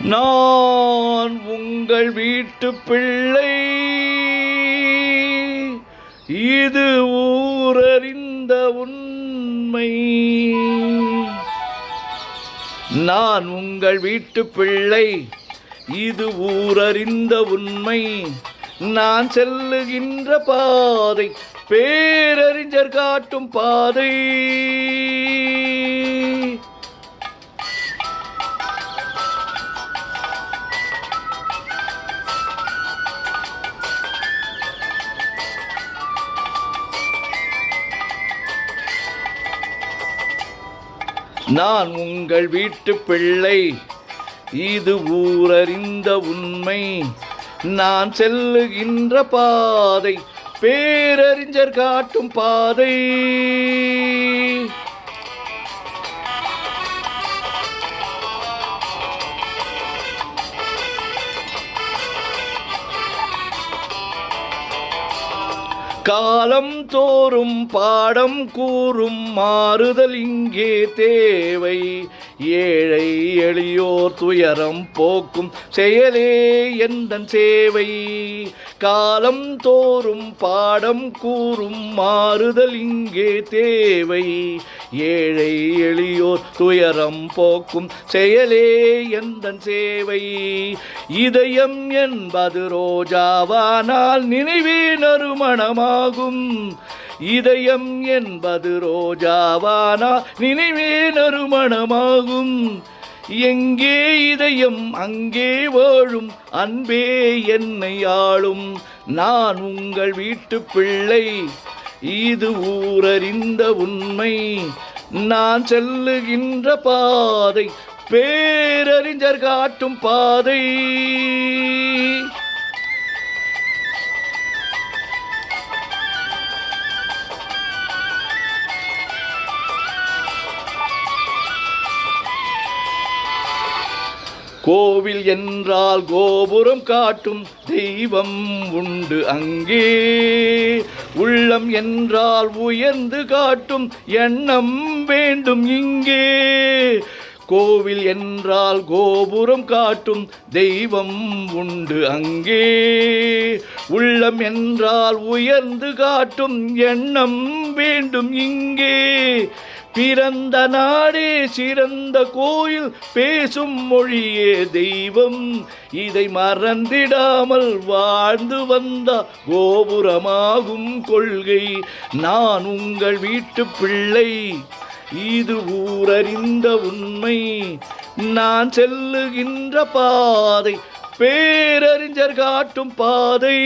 நான் உங்கள் வீட்டு பிள்ளை, இது ஊரறிந்த உண்மை. நான் உங்கள் வீட்டு பிள்ளை, இது ஊரறிந்த உண்மை. நான் செல்லுகின்ற பாதை பேரறிஞர் காட்டும் பாதை. நான் உங்கள் வீட்டு பிள்ளை, இது ஊரறிந்த உண்மை. நான் செல்லுகின்ற பாதை பேரறிஞர் காட்டும் பாதை. காலம் தோறும் பாடம் கூறும் மாறுதல் இங்கே தேவை. ஏழை எளியோர் துயரம் போக்கும் செயலே எந்தன் சேவை. காலம் தோறும் பாடம் கூறும் மாறுதல் இங்கே தேவை. ஏழை எளியோர் துயரம் போக்கும் செயலே எந்தன் சேவை. இதயம் என்பது ரோஜாவானால் நினைவே நறுமணமாகும். இதயம் என்பது ரோஜாவானால் நினைவே நறுமணமாகும். எங்கே இதயம் அங்கே வாழும் அன்பே என்னை ஆளும். நான் உங்கள் வீட்டு பிள்ளை, இது ஊரறிந்த உண்மை. நான் செல்லுகின்ற பாதை பேரறிஞர் காட்டும் பாதை. கோவில் என்றால் கோபுரம் காட்டும் தெய்வம் உண்டு அங்கே. உள்ளம் என்றால் உயர்ந்து காட்டும் எண்ணம் வேண்டும் இங்கே. கோவில் என்றால் கோபுரம் காட்டும் தெய்வம் உண்டு அங்கே. உள்ளம் என்றால் உயர்ந்து காட்டும் எண்ணம் வேண்டும் இங்கே. பிறந்த நாடே சிறந்த கோயில், பேசும் மொழியே தெய்வம். இதை மறந்திடாமல் வாழ்ந்து வந்த கோபுரமாகும் கொள்கை. நான் உங்கள் வீட்டு பிள்ளை, இது ஊரறிந்த உண்மை. நான் செல்லுகின்ற பாதை பேரறிஞர் காட்டும் பாதை.